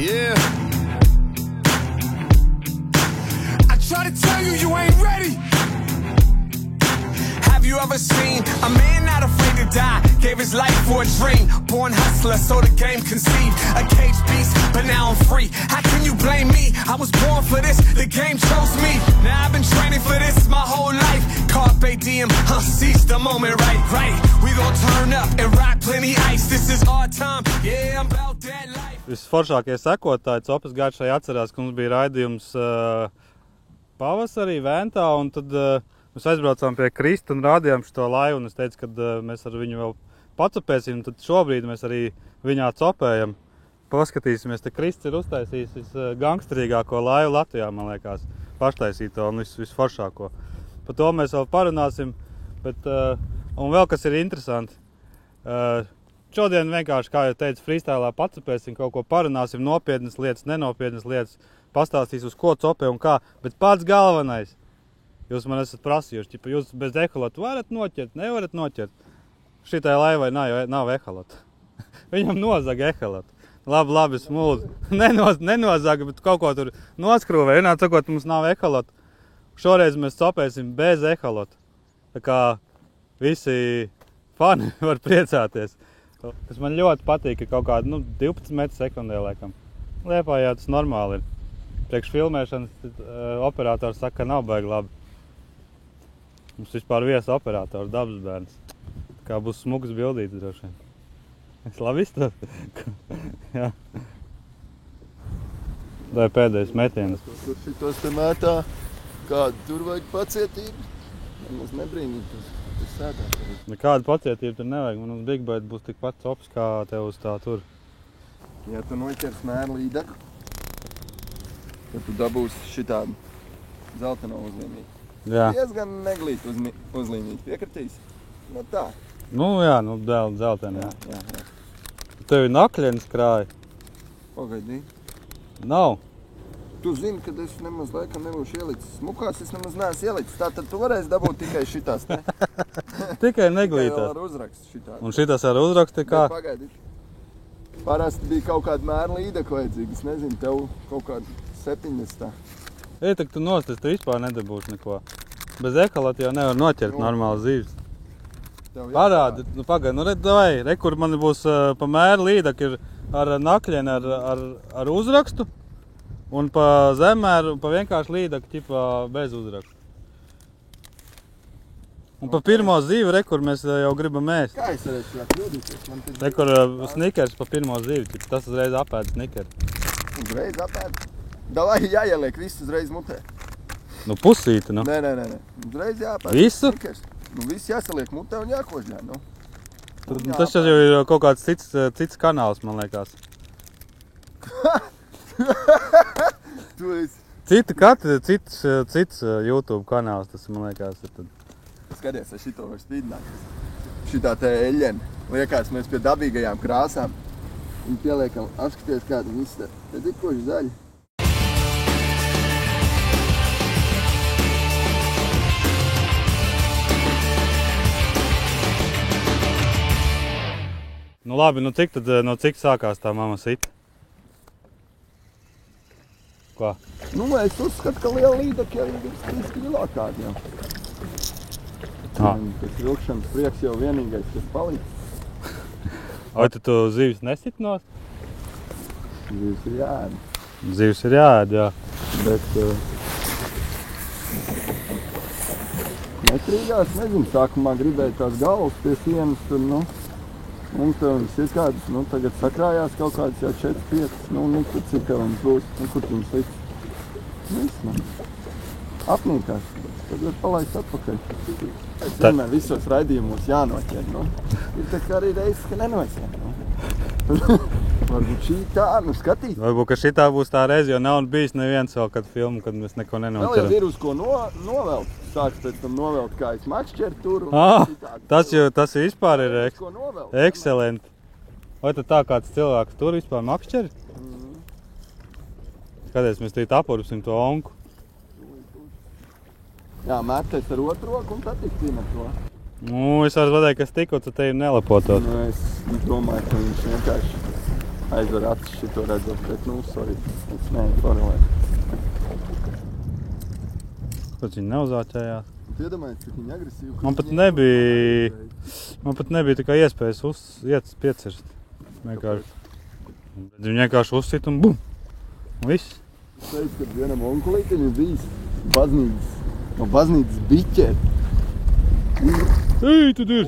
Yeah. I try to tell you, you ain't ready. Have you ever seen a man not afraid to die? Gave his life for a dream. Born hustler, so the game conceived. A cage beast, but now I'm free. How can you blame me? I was born for this, the game chose me. Now I've been training for this my whole life. Carpe diem, seize the moment, right. We gon' turn up and rock plenty ice. This is our time, yeah, I'm about that life. Visforšākie sekotāji Copas Garšai atcerās, ka mums bija raidījums pavasarī Ventā, un tad mēs aizbraucām pie Krista un rādījām šo laivu, un es teicu, ka mēs ar viņu vēl pacopēsim, un tad šobrīd mēs arī viņā copējam. Paskatīsimies, te Krists ir uztaisījis visgangsterīgāko laivu Latvijā, man liekas, paštaisīto un visforšāko. Par to mēs vēl parunāsim, bet, un vēl kas ir interesanti. Šodien vienkārši, kā jau teicu, freestylā pacopēsim, kaut ko parunāsim, nopietnas lietas, nenopietnas lietas, pastāstīs uz ko copē un kā, bet pats galvenais. Jūs man esat prasījuši, ķipa, jūs bez eholotu varat noķert, nevarat noķert. Šitai laivai nav eholotu. Viņam nozaga eholotu. Labi, smūdi. Nenozaga, bet kaut ko tur noskrūvē. Vienādi sakot, mums nav eholotu. Šoreiz mēs copēsim bez eholotu. Tā kā visi fani var priecāties. Tas man ļoti patīk, ka kaut kāda 12 metru sekundē laikam. Liepājā tas normāli ir. Priekš filmēšanas operators saka, ka nav baigi labi. Mums vispār viesa operators, dabas bērns. Kā būs smugs bildīts droši vien. Es labi izstāstu? Jā. Vai pēdējais metiens? Kur šitos te mētā, kādu tur vajag pacietību? Mums nebrīnīt, tas sēdās. Nekāda pacietība tur nevajag. Man uz Big Bite būs tikpat cops, kā tev uz tā tur. Ja tu noķers mēru līdeku, tad tu dabūsi šitādu zelteno uzlīmīti. Jā. Diezgan neglīt uzlīmīti. Piekritīs? Nu tā. Jā, zelteni, jā. Jā. Tev ir nakļienes krāja? Pagaidī. Nav. Tu zini, kad es nemaz laikam nebūšu ielicis smukās, es nemaz neesmu ielicis. Tātad tu varēsi dabūt tikai šitās, ne? Tikai neglītās. Tikai ar uzrakstu šitās. Un šitas ar uzrakstu kā? Pagaidi. Parasti bija kaut kāda mēra līdeka vajadzīga. Es nezinu, tev kaut kāda 70. Tak tu nost, tu vispār nedabūsi neko. Bez ekolata jau nevar noķert normāli zīves. Parādi, pagaidi, re, kur man būs pa mēra līdeka ir ar nakļieni ar uzrakstu. Un pa zemmēru, pa vienkārši līdeku ķipā bez uzrakstu. Un pa pirmo zīvi, re, kur mēs jau gribam ēst. Kā es varēšu kļūdīties? Re, kur snikers pa pirmo zīvi, tas uzreiz apēd snikeri. Uzreiz apēd? Davai jāieliek viss uzreiz mutē. Pusīti, Nē. Uzreiz jāapēd. Visu? Snikers. Viss jāsaliek mutē un jākožļā, Tas jau ir kaut kāds cits kanāls, man liekas. Cits YouTube kanāls, tas man liekas ir tad. Skaties, es šito var spīdināt. Šitā te eļļeni. Liekas, mēs pie dabīgajām krāsām. Un pieliekam, apskaties, kāda viss te. Redzi, koši zaļi. Labi, cik sākās tā mama sit? Ko? Es uzskatu, ka liela līdeka jau ir 3 kilo kādi jau. Tas vilkšanas prieks jau vienīgais, kas palīdz. Vai tu zīves nesit nost? Zīves ir jāēd. Zīves ir jāēd, jā. Bet nekrīgās, nezinu, sākumā gribēja tās galvas pie sienas tur, un tev ir kādas, tagad sakrājās kaut kādas jau 4-5, kur cik tev mums būs, kur tu mums liks. Viss, apnīkās, tad var palaist atpakaļ. Es vienmēr visos raidījumos jānoķer, Ir tā kā arī reizes, ka nenoķer, Varbūt šī tā, skatīt. Varbūt, ka šitā būs tā reize, jo nav bijis neviens vēl kādu filmu, kad mēs neko nenoķeram. Vēl jau ir uz ko novelt. Sāks pēc tam novelt kājas makšķeri tur. Tas vispār ir ekscelenti. Vai tad tā kāds cilvēks tur vispār makšķeri? Skaties, mēs tīt apurpsim to onku. Jā, mērķis ar otru roku un tad tik tīna to. Es varu pateikt, ka tikko tu tevi nelepotot. Es domāju, ka viņš vienkārši aizver acis šito redzot, bet, nu, sorry, es neformēju. Kāpēc viņi neuzāķējās? Tu iedomājies, cik viņi agresīvi. Man pat nebija tā kā iespējas iet piecirst. Viņi vienkārši uzsit un bum! Un viss. Es teicu, ka vienam onkulītim ir bijis baznīcas biķeri. Ej, tu dir!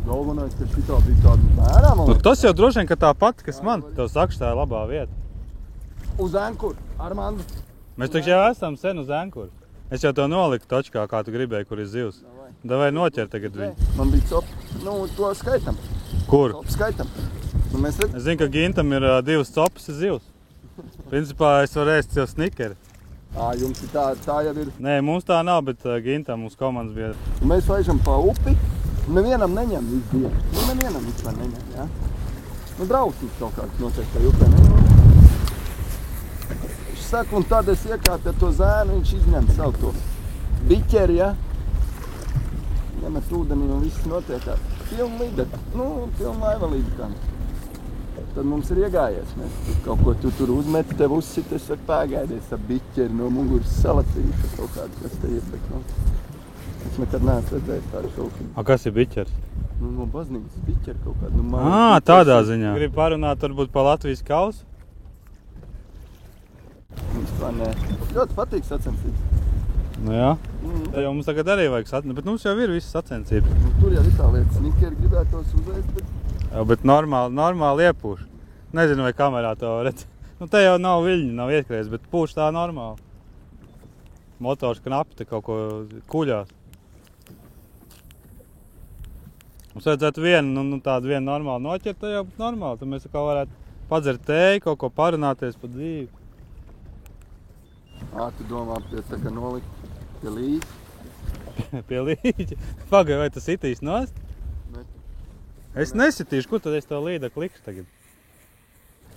Galvenais, ka šitā bija tāda mērā, man Nu, liekas. tas jau droši vien, ka tā pati, kas man. Tev saka, tā ir labā vieta. Uz Enkuru, Armandu. Mēs taču jau esam sen uz Enkuru. Es jau tev noliku točkā, kā tu gribēji, kur ir zivs. Davai noķer tagad viņu. Man bija cop, nu, to skaitam. Kur? Cop skaitam. Nu, mēs Es zinu, ka Gintam ir 2 copas zivs. Principā es varu ēst jau snikeri. Jums ir tā jau ir. Nē, mums tā nav, bet Gintam mūsu komandas bija. Mēs laižam pa upi, nevienam neņem visu dienu. Nu, nevienam vispār neņem, jā. Nu, drausmas kaut kāds noteikti tā upē neņem. Viņš saka, un tad es iekārtu ar to zēnu, viņš izņem savu to biķeri, jā. Ņemet ūdenī un viss notiek kā pilna līdera. Nu, pilna laiva līdera. Tad mums ir iegājies. Mēs kaut ko tur uzmeti, tev uzsit, es saku, pāgaidies ar biķeri no muguras salacīšu kaut kādu, kas te ir, bet, nu, es nekad neesmu redzējis tādu šauku. Kas ir biķers? Nu, no baznīcas biķeri kaut kādu. Nu, Tādā ziņā. Gribu parunāt varbūt pa Latvijas kausu? Vispār nē. Ļoti patīk sacensības. Nu jā. Jau mums tagad arī vajag sacensības, bet mums jau ir visas sacensības. Nu, tur jau ir tā lieta, snikeri gribētos uzēst, bet... Jā, bet normāli iepūš. Nezinu, vai kamerā to redz. Nu, te jau nav viļņi, nav ieskries, bet pūš tā normāli. Motors knapi te kaut ko kuļās. Mums vajadzētu tādu vienu normāli noķert, tad jau būtu normāli. Tad mēs kā varētu padzert tēju, kaut ko parunāties par dzīvi. Tu domā pie tā, ka nolikt pie līķa? Pie līķa? Pagai, vai tas itīs nost? Es nesitīšu, kur tad es tev līdekli likšu tagad?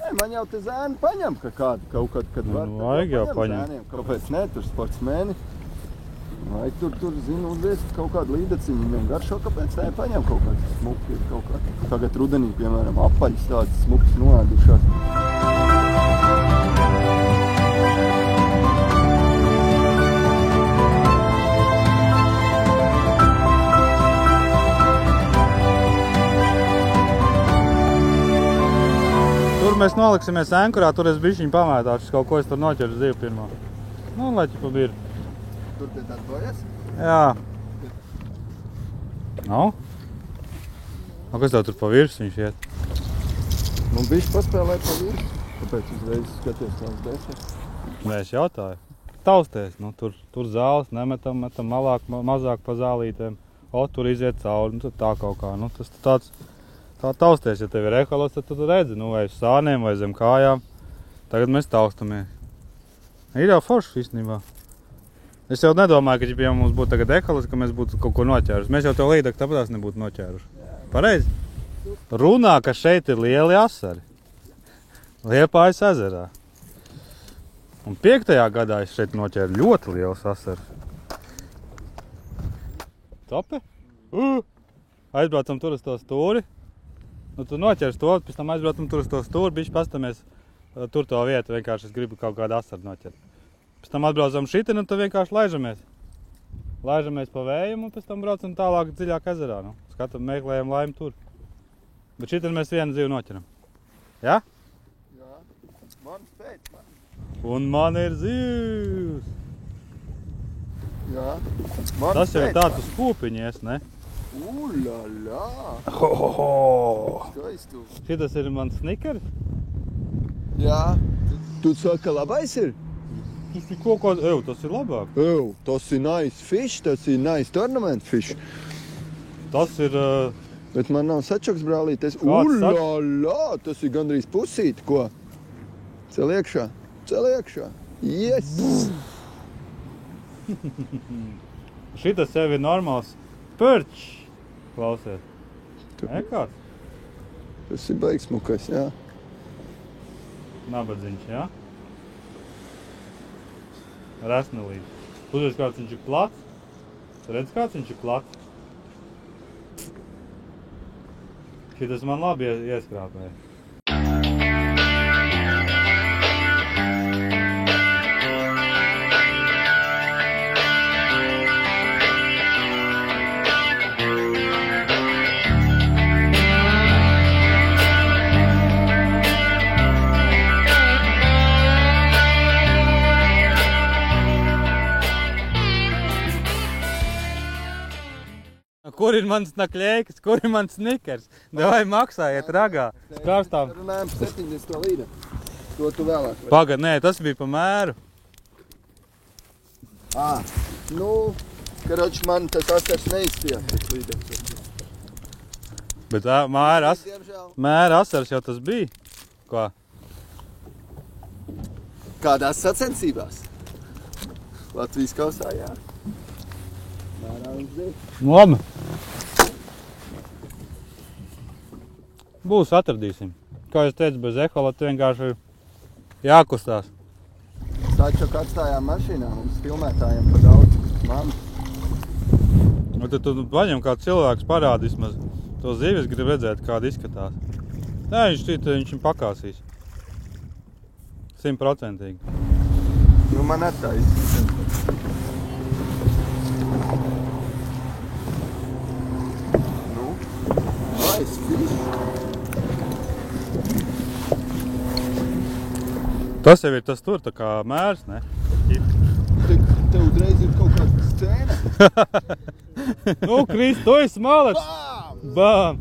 Nē, man jau te zēni paņem, ka kādu kaut kad var. Vajag jau paņem. Kāpēc ne, tur sportsmēni. Vajag tur zinu, uzviest kaut kādu līdeciņu, viņam garšo, kāpēc ne, paņem kaut kādu smuki ir kaut kā. Tagad rudenī, piemēram, apaļas tādas smukas noēdušās. Tur mēs noliksimies Enkurā, tur es bišķiņu pamētāšu, kaut ko es tur noķeru zivu pirmā. Nu, lai ķipa bir. Tur pie tās bojas? Jā. Nav? Kas tev tur pa virs viņš iet? Nu, bišķi paspēlē pa virs. Kāpēc uzreiz skaties tās dēšas? Nē, es jautāju. Tausties, nu, tur zāles nemetam, metam mazāk pa zālītēm. Tur iziet cauri, nu, tad tā kaut kā. Nu, tas tāds... Tā tausties, ja tev ir eholos, tad tu redzi, nu, vai uz sāniem, vai zem kājām. Tagad mēs taustamies. Ir jau forši īstenībā. Es jau nedomāju, ka, ja mums būtu tagad eholos, ka mēs būtu kaut ko noķēruši. Mēs jau tev līdāk tāpatās nebūtu noķēruši. Pareizi? Runā, ka šeit ir lieli asari. Liepājas ezerā. Un 5. gadā es šeit noķēru ļoti liels asars. Topi? Aizbraucam tur uz to stūri. Nu, tu noķers to, pēc tam aizbraucam tur uz to stūri, bišķi pastamies tur to vietu, vienkārši es gribu kaut kādu asaru noķert. Pēc tam atbraucam šitien un tad vienkārši laižamies. Laižamies pa vējam un pēc tam braucam tālāk dziļāk ezerā. Nu. Skatam, meklējam laimi tur. Bet šitien mēs vienu zivu noķeram. Ja? Jā. Man spēc, man. Un man ir zivs. Jā. Tas jau ir tāds uz kūpiņies, ne? Ulala! Skaistu. Šitas ir mans snikers? Jā. Tu saka, ka labais ir? Tas ir kaut kāds, tas ir labāk. Tas ir nice fish, tas ir nice tournament fish. Tas ir... Bet man nav sačoks brālītes. Kāds Ulala! Tas ir gandrīz pusīti, ko? Cel iekšā. Yes! Šitas sev ir normāls perč. Klausies. Kāds? Tas ir baigsmukais, jā. Nabadziņš, jā? Resnelīts. Uzreiz kāds viņš ir plats. Redz, kāds viņš ir plats. Šitas man labi ieskrāpēja. Kur ir mans nakļēkas? Kur ir mans snikers? Davai maksājiet ragā. Skārstām. Runājam 70 līderi. To tu vēlāk. Pagad, nē, tas bija pa mēru. Nu, karoči, man tas asars neizspiež pēc līderis. Bet mēra asars jau tas bija. Kā? Kādās sacensībās? Latvijas kausā, jā. Mērā viņš bija. Labi. Būs, atradīsim. Kā jūs teicu, bez eholata vienkārši jākustās. Taču atstājām mašīnā, mums filmētājiem pa daudz. Mamma. Nu, tad tu paņem kā cilvēks parādīs maz to zivis, grib redzēt, kāda izskatās. Nē, viņš pakāsīs. 100%. Nu, man tā izskatās. Nu, fish. Tas jau ir tas tur, tā kā mērs, ne? Tev uzreiz ir kaut kāda scēna. Nu, Krist, tu esi malets! Bām!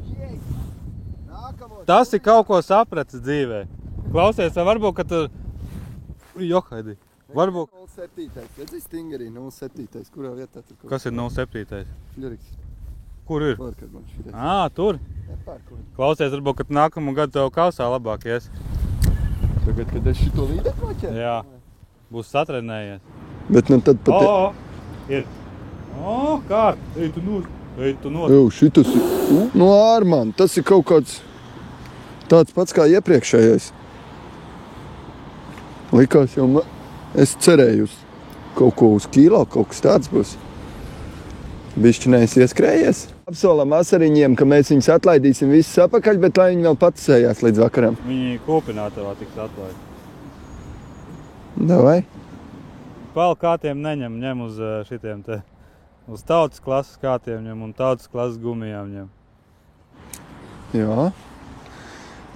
Tas ir kaut ko sapratis dzīvē. Klausies, varbūt, ka tu... Johaidi. Varbūt... 07. Redzi stingerī, 07. Kurā vietā tur kaut... Kas ir 07. Fļuriks. Kur ir? Pārkārt. Tur? Nepārkārt. Klausies, varbūt, ka nākamu gadu tev kausā labāk ies. Tagad, kad es šito līderi noķēru? Jā. Būs satrenējies. Bet nu tad pat... Ir. Kārt. Ej, tu not. Jau, šitas ir... Nu, Ārman, tas ir kaut kāds... Tāds pats kā iepriekšējais. Likās jau... Es cerēju uz kaut ko uz kilo, kaut kas tāds būs. Bišķi neesi ieskrējies. Apsolam asariņiem, ka mēs viņus atlaidīsim visus apakaļ, bet lai viņi vēl patusējās līdz vakaram. Viņi kūpinātavā tiks atlaid. Davai. Pal kātiem ņem uz šitiem te. Uz tautas klases kātiem ņem un tautas klases gumijām ņem. Jā.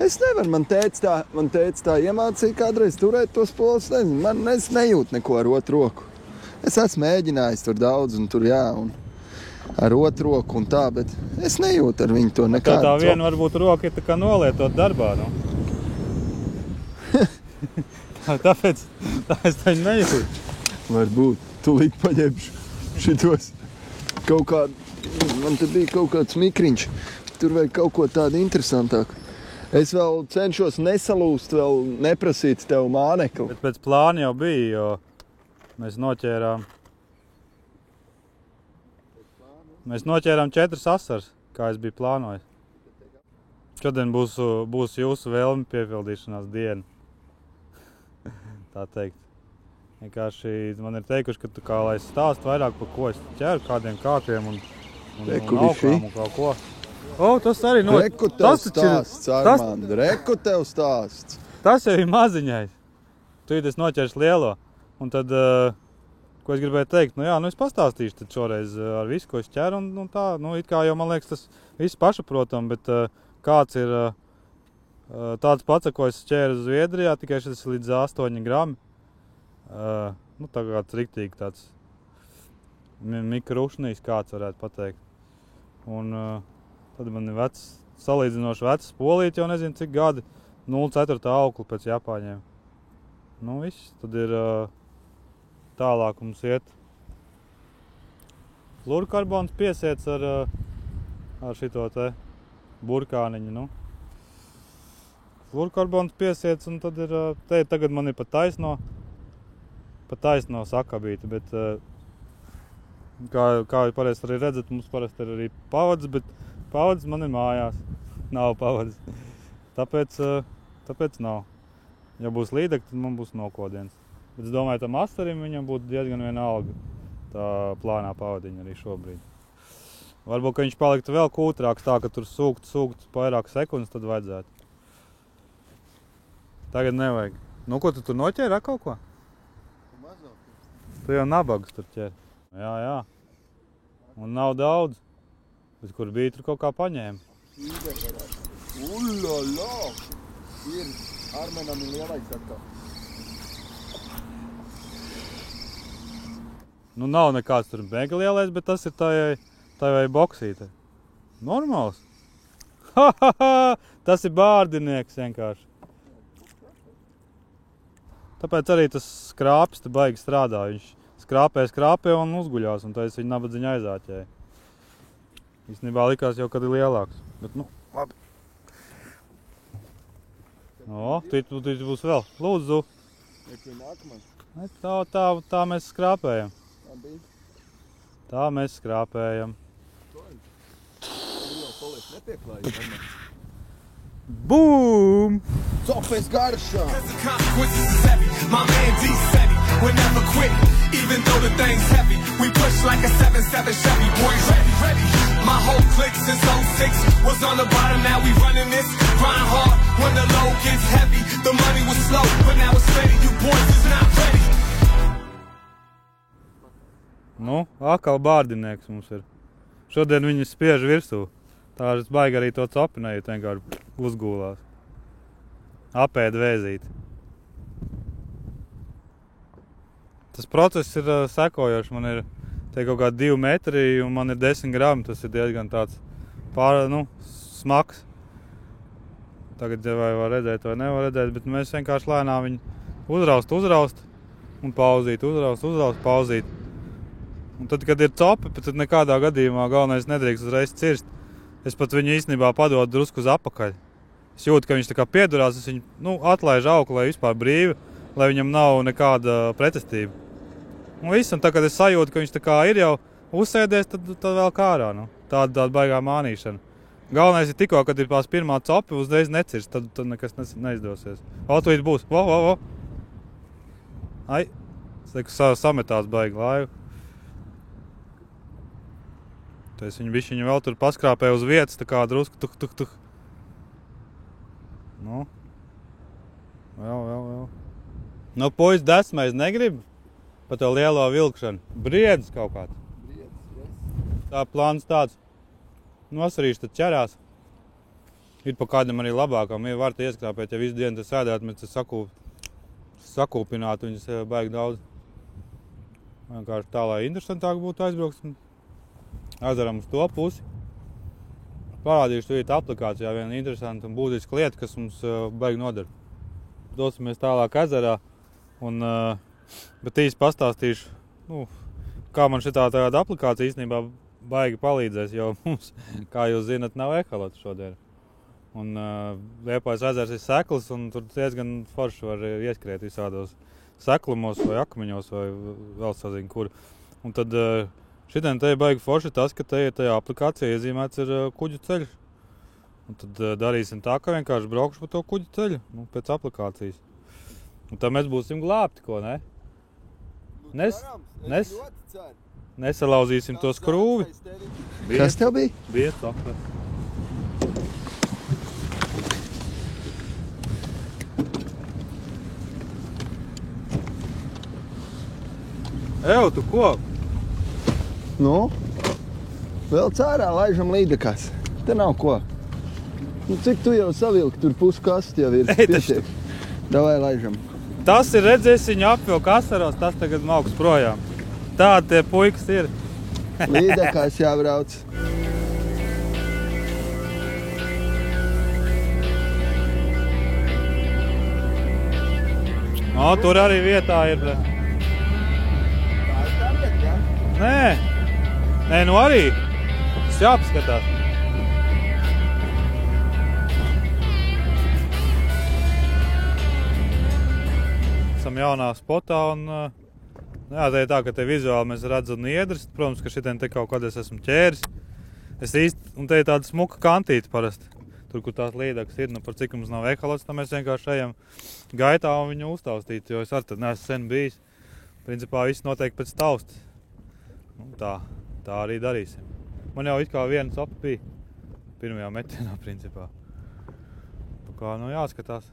Es nevaru, man tēts tā iemācīja kādreiz turēt tos polus, nezinu, es nejūtu neko ar otru roku. Es esmu mēģinājis tur daudz un tur jā, un ar otru roku un tā, bet es nejūtu ar viņu to nekādu. Tā viena varbūt roka ir tā kā nolietot darbā, nu. Tāpēc tā es taņu nejūtu. Varbūt, tūlīt paņemšu šitos kaut kādu, man te bija kaut kāds mikriņš, tur vajag kaut ko tādu interesantāku. Es vēl cenšos nesalūst, vēl neprasīt tev mānekli. Bet pēc plāna jau bija, jo mēs noķērām 4 asars, kā es biju plānojis. Šodien būs jūsu vēlmi piepildīšanās diena. Tā teikt. Vienkārši man ir teikuši, ka tu kā lai stāst vairāk par ko es ķeru, kādiem kātiem un augām un kaut ko. Tas arī no... Reku tev stāsts, Armand, reku tev stāsts. Tas jau ir maziņais. Tu es noķers lielo. Un tad, ko es gribēju teikt, es pastāstīšu tad šoreiz ar visu, ko es ķeru un tā. It kā jau, man liekas, tas viss pašaprotam, bet kāds ir tāds pats, ko es ķēru Zviedrijā, tikai šis ir līdz 8 grami. Tagad riktīgi tāds mikrušnīs, kāds varētu pateikt. Un tad man ir salīdzinoši vecs polīti, jau nezinu cik gadi, 0,4 aukli pēc Japāņiem. Viss, tad ir tālāk mums iet. Fluorkarbons piesiets ar šito te burkāniņu, Fluorkarbons piesiets un tad ir, tagad man ir pa taisno sakabīti, bet kā parasti arī redzat, mums parasti ir arī pavads, bet pavads man ir mājās, nav pavads. Tāpēc nav. Ja būs līdekļi, tad man būs nokodiens. Bet es domāju, tam astarim viņam būtu diezgan vienalga tā plānā pavadiņa arī šobrīd. Varbūt, ka viņš paliktu vēl kūtrāks tā, ka tur sūkt vairāk sekundes, tad vajadzētu. Tagad nevajag. Ko tu tur noķēri ar kaut ko? Tu jau nabagus tur ķēri. Jā. Un nav daudz. Bet kur bija, tur kaut kā paņēma. Ullala! Ir Armenam ir lielais atkal. Nav nekāds tur mega lielais, bet tas ir Tā vai boksīte. Normāls. Ha, ha, ha! Tas ir bārdinieks vienkārši. Tāpēc arī tas skrāpis te baigi strādā. Viņš skrāpē un uzguļās, un tā es viņu nabadziņu aizāķēju. Īstenībā likās jau, kad ir lielāks. Bet, nu, labi. O, tu būs vēl. Lūdzu. Tā mēs skrāpējam. Tā mēs skrāpējam. Boom! Sofijas garšā! My man D said he would never quit, even though the thing's heavy. We push like a 7-7 Chevy, boys ready. My whole clique since 06 was on the bottom, now we running this. Grind hard when the load gets heavy. The money was slow, but now it's steady. You boys is not ready. Nu, atkal bārdinieks mums ir. Šodien viņi spiež virsū. Tā es baigi arī to copinēju, vienkārši uzgūlās. Apēd vēzīt. Tas process ir sekojošs. Man ir te kaut kādi 2 metri un man ir 10 grami. Tas ir diezgan tāds smags. Tagad vai var redzēt vai nevar redzēt, bet mēs vienkārši lēnām viņu uzraust un pauzīt, uzraust, pauzīt. Un tad, kad ir copi, tad nekādā gadījumā galvenais nedrīkst uzreiz cirst. Es pat viņu īstenībā padodu drusku uz apakaļ. Es jūtu, ka viņš tā kā piedurās, es viņu atlaižu auku, lai vispār brīvi, lai viņam nav nekāda pretestība. Un viss, un tā, kad es sajūtu, ka viņš tā kā ir jau uzsēdies, tad vēl kārā. Tāda baigā mānīšana. Galvenais ir tikko, kad ir pās pirmā copi, uzreiz necirst, tad nekas neizdosies. Tūlīt būs. Ai, es lieku, sametās baigi laivu. Es viņu vēl tur paskrāpēju uz vietas, tā kā drusku tuk. Nu. Vēl. Nu, puiši desmais negrib pa to lielo vilkšanu. Briedis kaut kāds. Tā plāns tāds. Nosarīši tad ķerās. Ir pa kādam arī labākam. Ja var te ieskrāpēt, ja visu dienu te sēdēt, mēs te sakūpinātu viņus baigi daudz. Vienkārši tā, lai interesantāk būtu aizbraukt. Aizdaram uz to pusi. Parādīšu tūlīt aplikācijā viena interesanta un būtiska lieta, kas mums baigi nodara. Dosimies tālāk ezerā, bet īsti pastāstīšu, kā man šitā tāda aplikācija īstenībā baigi palīdzēs, jo mums, kā jūs zinat, nav eholots šodien. Un Liepājas ezers ir sekls, un tur diezgan forši var ieskriet visādos seklumos vai akmeņos vai vēl sazinu kur. Un tad šitien te ir baigi forši tas, ka tajā aplikācijā iezīmēts ir kuģu ceļš. Un tad darīsim tā, ka vienkārši braukšu pa to kuģu ceļu, pēc aplikācijas. Un tad mēs būsim glābti, ko, ne? Nesalauzīsim to skrūvi. Kas tev bija? Bija saka. Ew, tu ko? Nu, vēl cārā laižam līdekās. Te nav ko. Nu, cik tu jau savilki, tur puskasti jau ir pietiek. Davai laižam. Tas ir redzēs viņu apvilku asaros, tas tagad mauks projām. Tādi tie puikas ir. Līdekās jābrauc. Tur arī vietā ir. Tā ir tā vieta, jā? Nē, nu arī. Tas jāpaskatās. Esam jaunā spotā un tā ir tā, ka te vizuāli mēs redzam niedris. Protams, ka šitien te kaut kad es esmu ķēris. Un te ir tāda smuka kantīte parasti. Tur, kur tās līdekas ir, par cik mums nav eholots, tad mēs vienkārši ejam gaitā un viņu uztaustīt, jo es arī tad neesmu sen bijis. Principā viss noteikti pēc taustas. Tā arī darīsim. Man jau it kā viena copa bija pirmajā metienā, principā. Tā kā, jāskatās.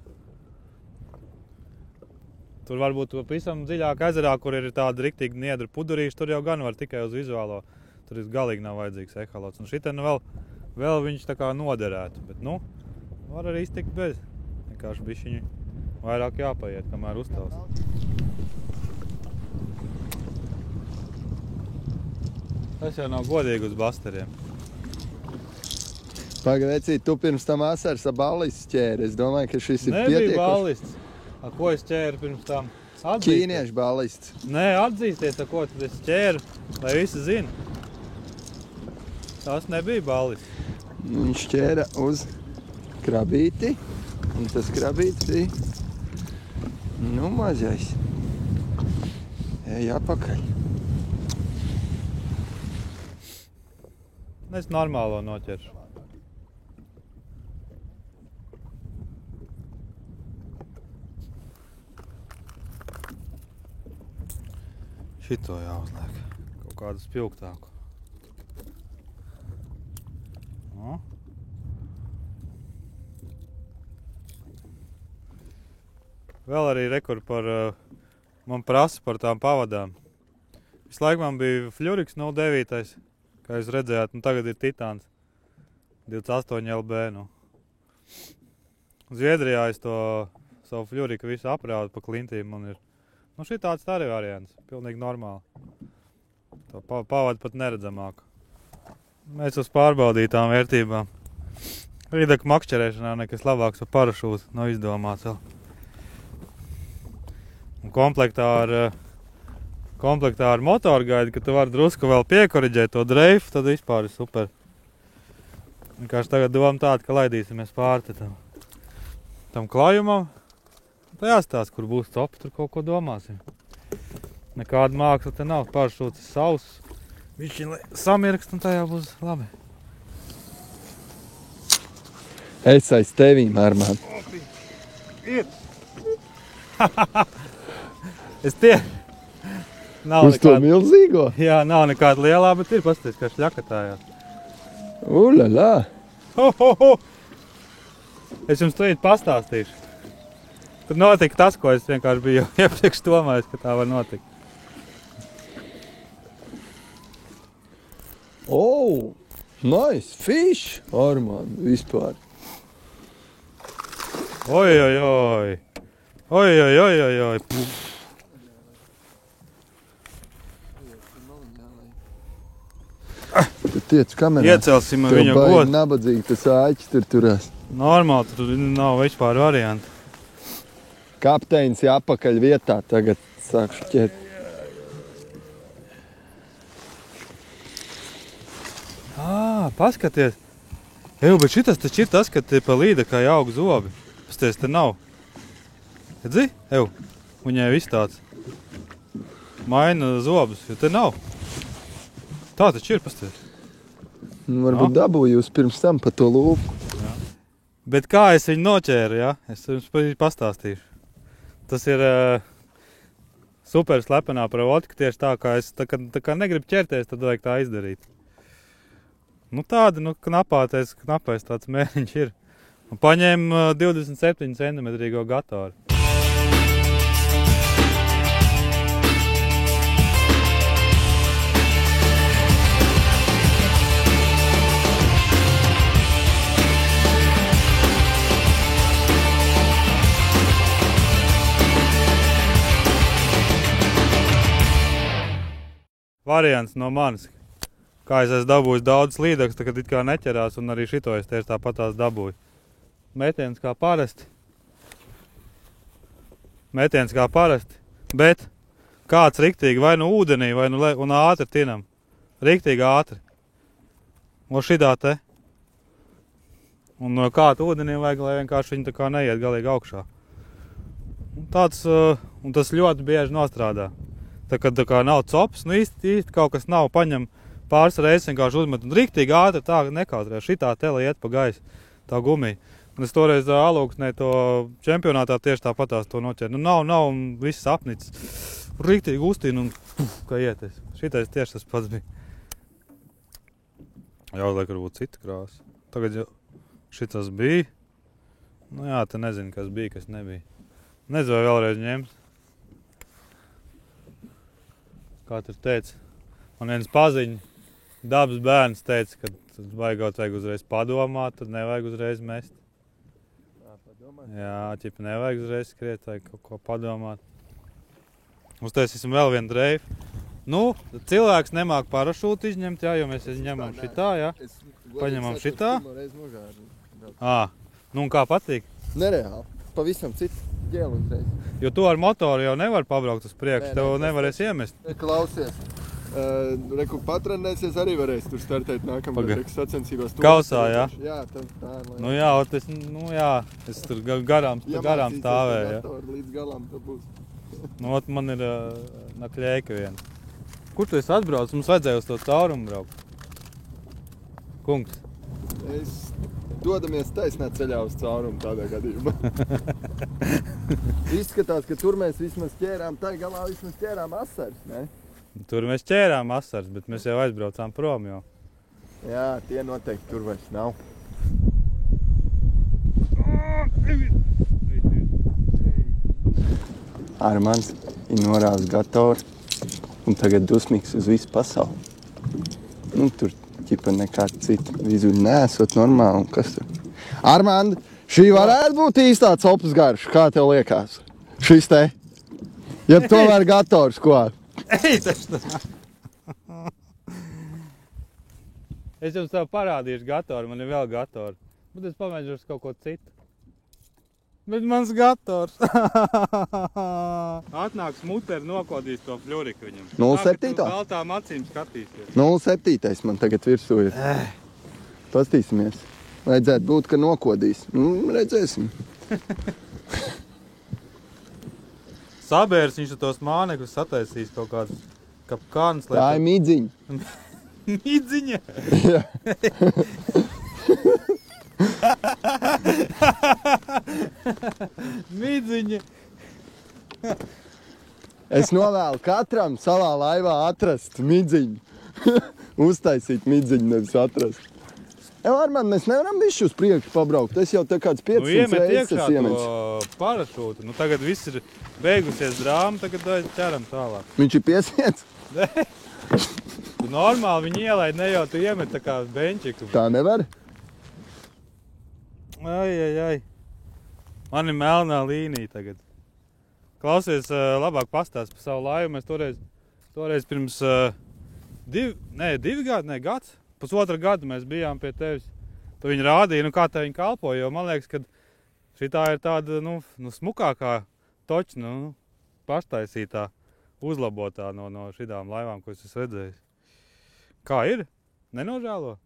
Tur varbūt pavisam dziļāk ezerā, kur ir tāda riktīgi niedra pudurīša, tur jau gan var tikai uz vizuālo. Tur galīgi nav vajadzīgs eholots. Un šitien vēl viņš tā kā noderētu, bet var arī iztikt bez. Vienkārši bišķiņi vairāk jāpaiet, kamēr uztaust. Tas jau nav godīgi uz basteriem. Pagaidīt, tu pirms tam asaras ballists ķēri. Es domāju, ka šis ir pietiekoši. Nebija ballists. Ko es ķēru pirms tam? Ķīniešu ballists. Nē, atzīsties, ko tad es ķēru, lai visi zina. Tas nebija ballists. Viņš ķēra uz krabīti. Un tas krabītis bija, mazais. Ej apakaļ. Es normālo noķeršu. Šito jāuzliek. Kaut kādu spilgtāku. No. Vēl arī rekordu par, man prasa par tām pavadām. Visu laiku man bija Fļuriks 09. Kā jūs redzējāt, tagad ir Titāns 28 LB. Zviedrijā es to savu Fļuriku visu aprādu pa klintīm un ir. Šī tāds tā arī variants, pilnīgi normāli. To pavadu pat neredzamāku. Mēs uz pārbaudītām vērtībām. Rīdaku makšķerēšanā nekas labāks par parašūtu nav izdomāts vēl. Un komplektā ar motorgaidi, ka tu vari drusku vēl piekoriģēt to dreifu, tad vispār ir super. Vienkārši tagad doma tāda, ka laidīsimies pāri tam klājumam. Tā jāstāsta, kur būs top, tur kaut ko domāsim. Nekāda māksla te nav, parašūts ir sauss. Viņš samirkst un tajā būs labi. Es aiz tevīm, Armān. Ir! Es tie... Uz to milzīgo? Jā, nav nekāda lielā, bet ir, pasties, kā šļakatājās. Ulalā! Es jums tūlīt pastāstīšu. Tur notika tas, ko es vienkārši biju iepriekš domājis, ka tā var notikt. Oh, nice fish, Armān, vispār. Oi. Tu tiec kamerā. Iecelsim viņa godu. Tev baigi nabadzīgi tas āķis tur turās. Normāli, tur nav vispār varianti. Kapteinis jāpakaļ vietā, tagad sākšu ķert. Paskaties. Bet šitas taču ir tas, ka te pa līdakai aug zobi. Pasties, te nav. Redzi? Viņai viss tāds. Maina zobus, jo te nav. Tā taču ir, pasties. Varbūt dabūju jūs pirms tam pa to lūpu. Jā. Bet kā es viņu noķēru, ja? Es jums pastāstīšu. Tas ir super slepenā pravotika, tieši tā, kā es tā kā negribu ķerties, tad vajag tā izdarīt. Tāda, knapais tāds mēriņš ir. Un paņēmu 27 cm gatoru. Variants no manis. Kā es esmu dabūjis daudz līdaks, tad it kā neķerās, un arī šito es tieši tāpatās dabūju. Metiens kā parasti. Bet kāds riktīgi vai nu ūdenī, vai nu un ātri tinam. Riktīgi ātri. Un šitā te. Un kādu ūdenī vajag, lai vienkārši viņi tā kā neiet galīgi augšā. Un tas ļoti bieži nostrādā. Tā kā nav cops, īsti kaut kas nav, paņem pāris reizes vienkārši uzmet un riktīgi ātri tā nekautrē. Šitā tele iet pa gaisu, tā gumija. Un es toreiz Alūksnē to čempionātā tieši tāpatās to noķēru. Nav, un viss apnicis. Riktīgi uztīn un kā ieties. Šitais tieši tas pats bija. Jāuzliek varbūt cita krāsa. Tagad jau šitas bija. Jā, te nezinu, kas bija, kas nebija. Nezinu, vai vēlreiz ņems. Kā tur teica, man viens paziņa, dabas bērns teica, ka vajag uzreiz padomāt, tad nevajag uzreiz mest. Jā, ķipa nevajag uzreiz skriet, vajag kaut ko padomāt. Uztaisīsim vēl vienu dreifu. Nu, cilvēks nemāk parašūtu izņemt, jā, jo mēs ņemam šitā, jā. Paņemam šitā. Nu un kā patīk? Nereāli. Pavisam citu ģēlu uzreiz. Jo tu ar motoru jau nevar pabraukt uz priekšu, tev nevarēs iemest. Klausies. Reku patrenēsies arī varēs tur startēt nākamajā sacensībās. Kausā, jā? Jā, tā ir. Nu jā, es tur garām stāvēju, jā. Līdz galam tā būs. Nu, man ir nakļēka viena. Kur tu esi atbraucis? Mums vajadzēja uz to caurumu braukt. Kungs. Es dodamies taisnā ceļā uz caurumu tādā gadījumā. Izskatās, ka tur mēs vismaz ķērām, tai galā vismaz ķērām asars, ne? Tur mēs ķērām asars, bet mēs jau aizbraucām prom jau. Jā, tie noteikti tur vairs nav. Armands ir norāvis gatavi un tagad dusmīgs uz visu pasauli. Nu, tur ķipa nekāda cita vizuļa neesot normāli. Kas tur? Armand, šī varētu būt īstā copas garša, kā tev liekas? Šis te? Ja tomēr gators, ko? Ej, taču! Es jums tev parādīšu gatoru, man ir vēl gatori. Bet es pamēģināšu kaut ko citu. Bet mans gators. Atnāks muteri, nokodīs to fļuriku viņam. 07. Tu baltām acīm skatīsies. 07. man tagad virsū ir. Pastīsimies. Vajadzētu būt, ka nokodīs. Nu, redzēsim. Sabērs viņš tos mānekļus sataisīs kaut kādus kapkānus. Tā ir midziņa. Midziņa? Jā. Midziņa. Es novēlu katram savā laivā atrast midziņu. Uztaisīt midziņu, nevis atrast. Armand, mēs nevaram visu uz priekšu pabraukt. Es jau tā kāds 500 reizes esmu iemetis. To parašūtu. Nu, tagad viss ir beigusies drāma, tagad ķeram tālāk. Viņš ir piesiets? Tu normāli viņu ielaid, ne jau tu iemet tā kā benčiku. Tā nevar? Ai. Man ir melnā līnija tagad. Klausies, labāk pastāst par savu laivu. Mēs toreiz pirms gads, pusotra gada mēs bijām pie tevis. Tu viņu rādīji, kā tā viņa kalpo, jo man liekas, ka šitā ir tāda, smukākā toča, paštaisītā, uzlabotā no šitām laivām, ko es esmu redzējis. Kā ir? Nenožēlo?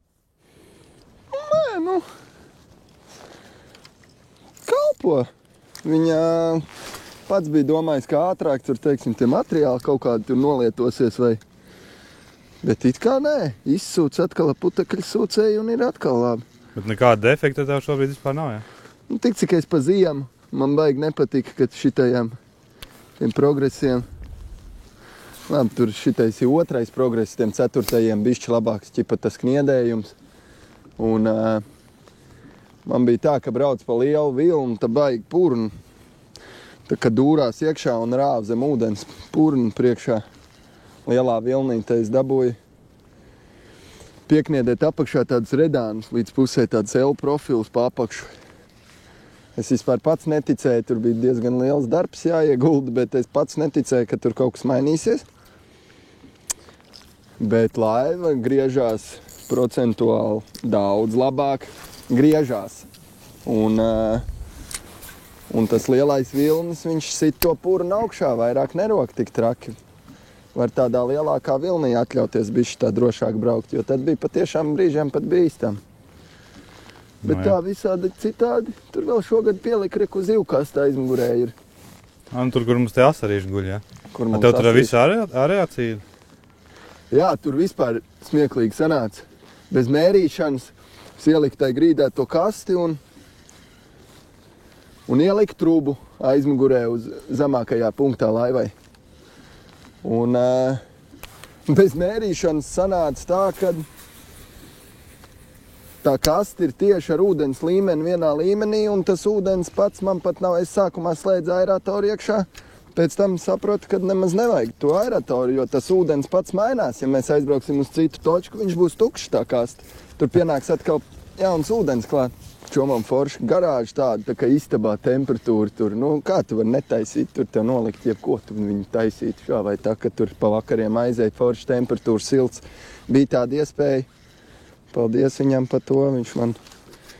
Nē, kalpo. Viņa pats bija domājis, kā ātrāk tur, teiksim, tie materiāli kaut kādi tur nolietosies vai... Bet it kā nē, izsūc atkal putekļu sūcēju un ir atkal labi. Bet nekāda defekta tev šobrīd vispār nav, jā? Tik cik es pa ziemu, man baigi nepatika, ka šitajām tiem progresiem... Labi, tur šitais ir otrais progress, tiem ceturtajiem bišķi labāks, ķipa tas kniedējums. Un man bija tā, ka brauc pa lielu vilnu, tā baigi purnu. Tā kā dūrās iekšā un rāv zem ūdens purnu priekšā. Lielā vilnīte es dabūju piekniedēt apakšā tādus redānus, līdz pusē tāds L profils pa apakšu. Es vispār pats neticēju, tur bija diezgan liels darbs jāiegulda, bet es pats neticēju, ka tur kaut kas mainīsies. Bet laiva griežās procentuāli daudz labāk griežās. Un tas lielais vilnis, viņš sit to purnu augšā, vairāk nerok tik traki. Var tādā lielākā vilnī atļauties bišķi tā drošāk braukt, jo tad bija patiešām brīžiem pat bīstam. Bet tā visādi citādi, tur vēl šogad pielika reku zivkasta aizmugurē ir. Tur, kur mums te asarīši guļ, jā? Tev tur visu areāciju? Jā, tur vispār smieklīgi sanāca. Bez mērīšanas es ieliku tai grīdē to kasti un ieliku trūbu aizmugurē uz zemākajā punktā laivai. Un bez mērīšanas sanāca tā, ka tā kasta ir tieši ar ūdens līmeni vienā līmenī, un tas ūdens pats man pat nav, es sākumā slēdzu aeratoru iekšā, pēc tam saprotu, ka nemaz nevajag to aeratoru, jo tas ūdens pats mainās. Ja mēs aizbrauksim uz citu točku, viņš būs tukšs tā kasta. Tur pienāks atkal jauns ūdens klāt. Čomam forši garāža tāda, tā kā istabā temperatūra tur. Nu, kā tu vari netaisīt, tur tev nolikt jebko, tu viņu taisīt šā vai tā, ka tur pa vakariem aiziet forši temperatūra silts. Bija tāda iespēja, paldies viņam par to, viņš man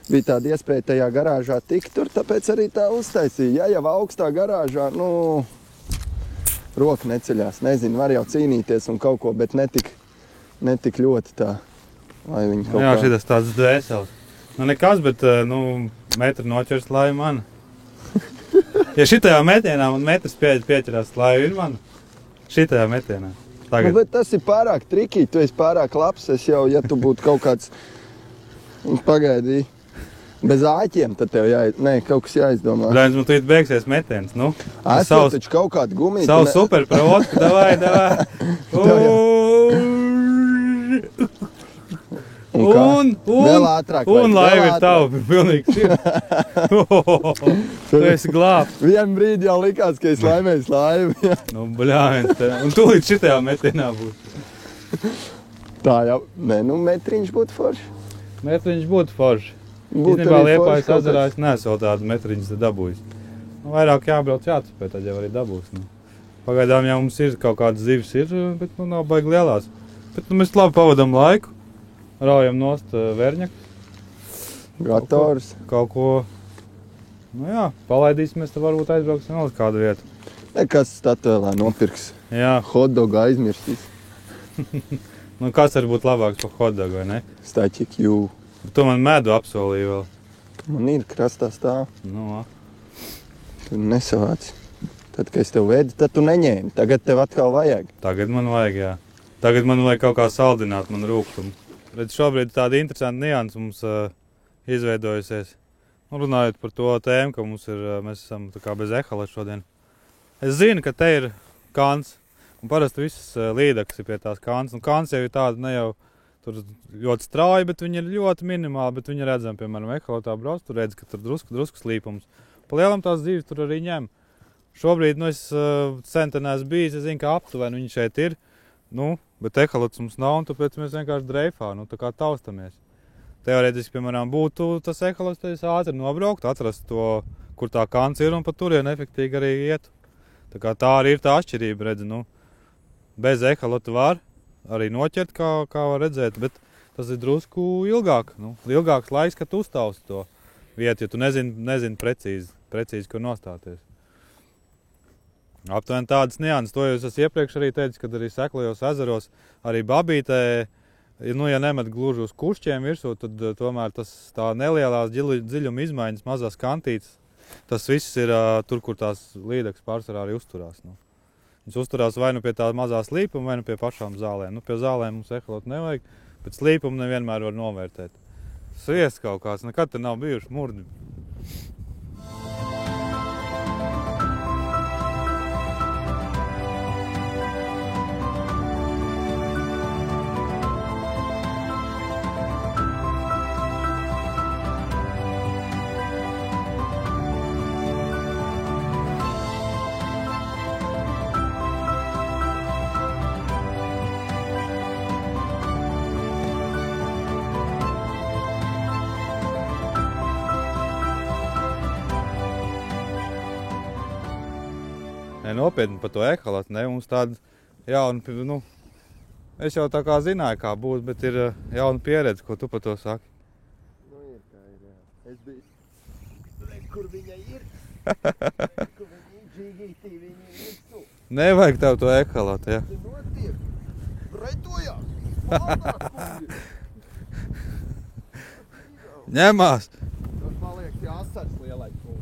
bija tāda iespēja tajā garāžā tikt tur, tāpēc arī tā uztaisīja. Ja jau augstā garāžā, nu, roka neceļās, nezinu, var jau cīnīties un kaut ko, bet netik ļoti tā, lai viņi kaut Jā, šitas tāds dvēseles. Nu, nekas, bet, metru noķers laiva mana. Ja šitajā metienā man metrs pieķerās, laiva ir mana. Šitajā metienā. Tagad. Nu, bet tas ir pārāk trikī, tu esi pārāk labs, es jau, ja tu būtu kaut kāds, pagaidī, bez āķiem, tad tev kaut kas jāizdomā. Brāļins, man tu beigsies metiens, nu. Esmu taču kaut kādu gumiju. Savu superprovotu, davai. Un vēl ātrāk. Un laiva ir tava, pilnīgi šeit. Tu esi glābts. Vienu brīdi jau likās, ka es laimēju laivu. Nu, bļāviens, un tu līdz šitajā metienā būtu. Tā jau, metriņš būtu forši. Metriņš būtu forši. Īstenībā Liepājas ezerā es neesmu vēl tādu metriņus dabūjis. Vairāk jābrauc jāatspē, tad jau arī dabūs. Pagaidām jau mums ir kaut kādas zivis ir, bet nav baigi lielās. Bet mēs labi pavadam laiku. Raujam nost verņakus. Gators. Kaut ko, palaidīsimies, tad varbūt aizbrauksim vēl uz kādu vietu. Nekas statuēlā nopirks. Jā. Hotdogu aizmirstīs. Kas var būt labāks par hotdogu, vai ne? Staķik jū. Tu man medu apsolīji vēl. Man ir krastā stāv. Tu nesavāci. Tad, kad es tev vedu, tad tu neņēmi. Tagad tev atkal vajag. Tagad man vajag, jā. Tagad man vajag kaut kā saldināt man rūgtumu. Redz, šobrīd tāda interesanta nianses mums izveidojusies. Runājot par to tēmu, ka mēs esam tā kā bez ehala šodien. Es zinu, ka te ir kans, un parasti visas līdaks ir pie tās kans. Un kans jau ir tāda ne jau tur ļoti strauji, bet viņi ir ļoti minimāli, bet viņi redzam, piemēram, ehalotā brauc, tu redz, ka tur drusku slīpums. Pa lielam tās dzīves tur arī ņem. Šobrīd, es sen te neesmu bijis, es zinu, ka aptuveni viņi šeit ir. Bet ehalots mums nav, un tāpēc mēs vienkārši dreifā, tā kā taustamies. Teorētiski, piemēram, būtu tas ehalots, tad es ātri nobrauktu, atrast to, kur tā kants ir, un pa turien efektīgi arī ietu. Tā arī ir tā atšķirība, redzi, bez ehalota var arī noķert, kā var redzēt, bet tas ir drusku ilgāk, ilgāks laiks, kad tu uztausti to vietu, jo tu nezini precīzi, kur nostāties. Aptuveni tādas nianses, to jūs esat iepriekš arī teicis, kad arī seklajos ezeros, arī babītē, ja nemet gluži uz kušķiem virsū, tad tomēr tā nelielās dziļuma izmaiņas, mazās kantītes, tas viss ir tur, kur tās līdeks pārsvarā arī uzturās. Viņas uzturās vai pie tā mazā slīpuma, vai pie pašām zālēm. Pie zālēm mums ehalot nevajag, bet slīpumu nevienmēr var novērtēt. Sviests kaut kāds, nekad te nav bijuši murdi. Nopietni par to ehalatu, mums tāda jauna, es jau tā kā zināju, kā būs, bet ir jauna pieredze, ko tu par to saki. Ir kā ir, jā. Es biju, kur viņa ir, kur viņa ir, džīgītī, viņa ir visu. Nevajag tev to ehalatu, jā. Tas notiek, raitojās, ņemās. Tas paliek tie asars lielai kūli.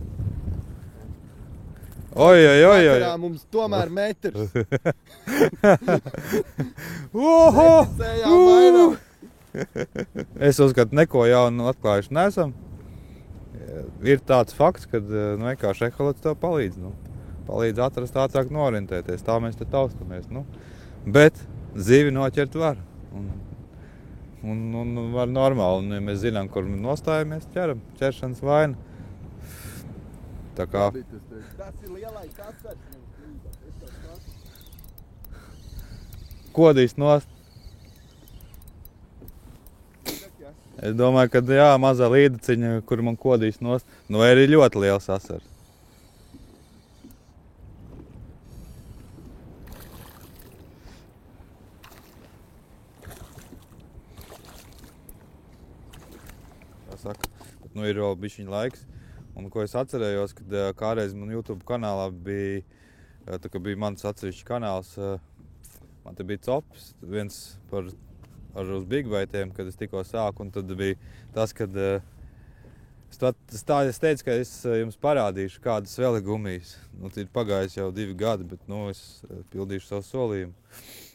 Oi. Vakarā mums tomēr metrs. Es uzskatu, neko jaunu atklājuši neesam. Ir tāds fakts, ka vienkārši ehalots tev palīdz. Palīdz atrast ātrāk norientēties. Tā mēs te taustamies. Bet zivi noķert var. Un var normāli. Un, ja mēs zinām, kur nostājamies, ķeram. Ķeršanas vaina. Tā kā... Tas ir lielais asars. Kodīs nost. ja? Es domāju, ka jā, mazā līdaciņa, kur man kodīs nost, nu vai arī ļoti liels asars. Tā saka, bet nu ir vēl bišķiņ laiks. Un ko es atcerējos, kad kādreiz man YouTube kanālā bija, tā kā bija mans atsevišķi kanāls, man te bija cops, viens uz bigbaitiem, kad es tikko sāku, un tad bija tas, kad es teicu, ka es jums parādīšu, kādas vēl ir gumijas. Nu, ir pagājis jau 2 gadi, bet nu, es pildīšu savu solījumu.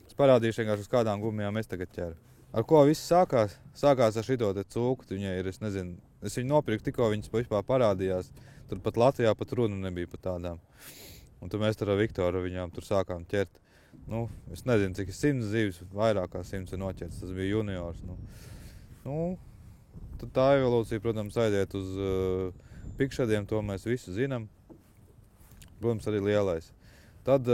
Es parādīšu vienkārši, uz kādām gumijām es tagad ķeru. Ar ko viss sākās? Sākās ar šito te cūku, viņai ir, es nezinu, es viņu nopirku tikko viņas vispār parādījās. Tur pat Latvijā pat runa nebija par tādām. Un tad mēs tur ar Viktoru viņām tur sākām ķert. Nu, es nezinu, cik 100 zīves, vairāk kā 100 ir noķerts. Tas bija juniors. Nu, tad tā evolūcija, protams, aiziet uz pikšadiem, to mēs visu zinām. Protams, arī lielais. Tad,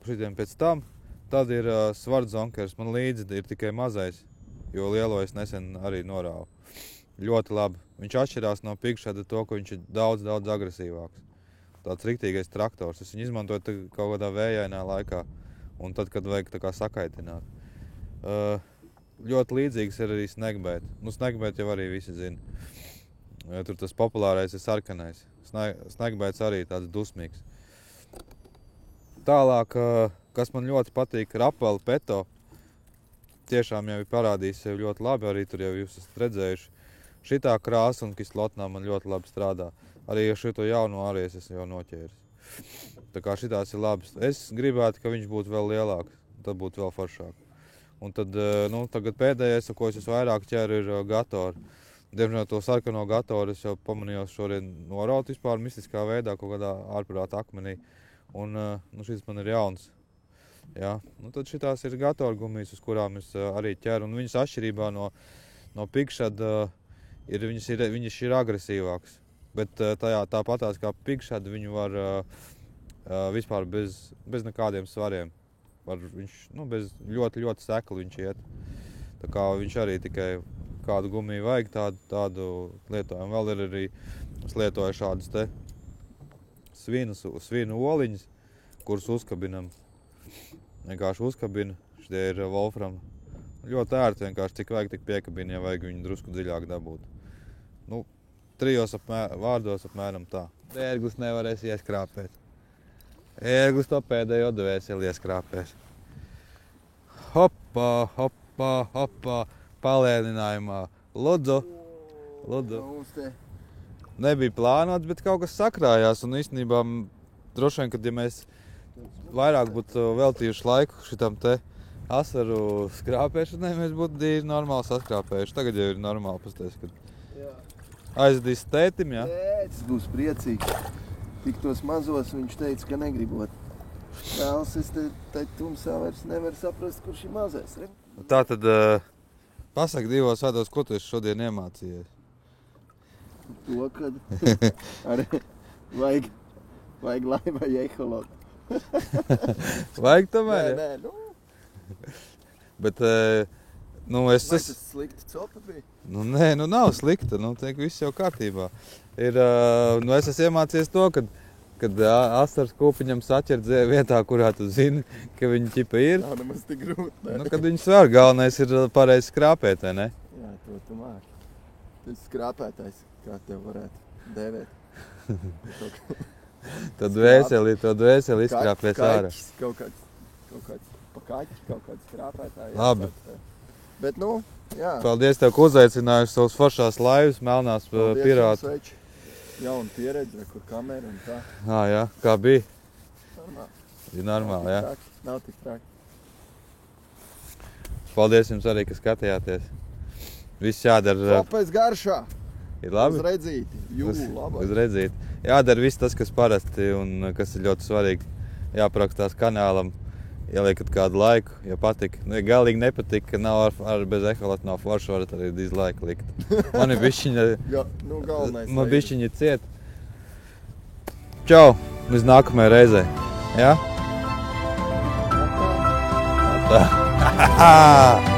šitiem pēc tam, tad ir svartzonkers. Man līdzi ir tikai mazais, jo lielo es nesen arī norāvu. Ļoti labi. Viņš atšķirās no pikšada to, ka viņš ir daudz agresīvāks. Tāds riktīgais traktors. Es viņu izmantoju kaut kādā vējainā laikā. Un tad, kad vajag tā kā sakaitināt. Ļoti līdzīgs ir arī snagbait. Nu, snagbait jau arī visi zina. Tur tas populārais ir sarkanais. Snagbaits arī tāds dusmīgs. Tālāk, kas man ļoti patīk, Rapala Peto. Tiešām jau ir parādījis sevi ļoti labi, arī tur jau jūs esat redzējuši. Šitā krāsa un kislotnā man ļoti labi strādā. Arī šito jauno arī es jau noķēris. Tā kā šitās ir labas. Es gribētu, ka viņš būtu vēl lielāks, tad būtu vēl foršāk. Un tad, nu, tagad pēdējais, ko es vairāk ķeru, ir Gatori. Diemžēl to sarkano Gatoru es jau pamanījos šodien noraut vispār mistiskā veidā, kaut kādā ārprāta akmenī. Un nu, šis man ir jauns. Jā. Nu, tad šitās ir Gatori gumijas, uz kurām es arī ķeru. Un viņas atšķirībā no pikšada viņas ir agresīvākas. Bet tāpatās kā pikšada viņu var vispār bez nekādiem svariem. Viņš bez ļoti sekli viņš iet. Tā kā viņš arī tikai kādu gumiju vajag, tādu lietojumu. Vēl ir arī, es lietoju šādas te svinu oliņas, kuras uzkabinam. Vienkārši uzkabina, šitie ir Wolfram. Ļoti ērti vienkārši, cik vajag, tik piekabina, ja vajag viņu drusku dziļāk dabūt. Nu, 3 vārdos apmēram tā. Ērglis nevarēs ieskrāpēt. Ērglis to pēdējo dvēseli ieskrāpēs. Hopā, hopā, hopā, palēninājumā. Lūdzu. Nebija plānots, bet kaut kas sakrājās. Un īstenībā, droši vien, kad ja mēs vairāk būtu veltījuši laiku šitam te asaru skrāpēšanai, mēs būtu normāli saskrāpējuši. Tagad jau ir normāli, pasties, kad aizdīs tētim, jā? Tētis būs priecīgs. Tik tos mazos viņš teica, ka negribot. Vēls, es te tumsā vairs nevaru saprast, kurš ir mazais. Tā tad, pasaki 2 vārdos, ko tu esi šodien iemācījies? To, kad arī vajag laiva ejholot. Vajag tomēr, jā? Nē, nu. Bet, nu, es... Vai tas slikti copa bija? Nu, nē, nu nav slikta, nu, teik, viss jau kārtībā. Ir, nu, es esmu iemācījies to, kad asars kūpiņam saķer vietā, kurā tu zini, ka viņi ķipa ir. Nav nemaz tik grūti, ne? Nu, kad viņi sver, galvenais ir pareizi skrāpēt, vai ne? Jā, to tu māki. Tas skrāpētājs, kā tev varētu dēvēt. Tad dvēseli izskrāpēs ārā. Kaut kāds pakaķis, kaut kāds skrāpētājs. Labi. Bet, nu, jā. Paldies tev, ka uzaicinājuši savus foršās laivas, melnās pirātu. Paldies, jauna pieredze, kur kamera un tā. Jā, kā bija? Normāli. Bija normāli, jā. Nav tik traki. Paldies jums arī, ka skatījāties. Viss jādara. Kopēc garšā. Ir labi? Uz redzīti. Labāk. Uz redzīti. Jādara viss tas, kas parasti un kas ir ļoti svarīgi. Jāparakstās kanālam. Ieliekat kādu laiku, ja patika. Ja galīgi nepatika, ka nav bez ejholota nav forši, varat arī dislike likt. Man ir bišķiņa... Nu, galvenais. Man bišķiņa ciet. Čau! Līdz nākamajai reizei. Ja? Tā.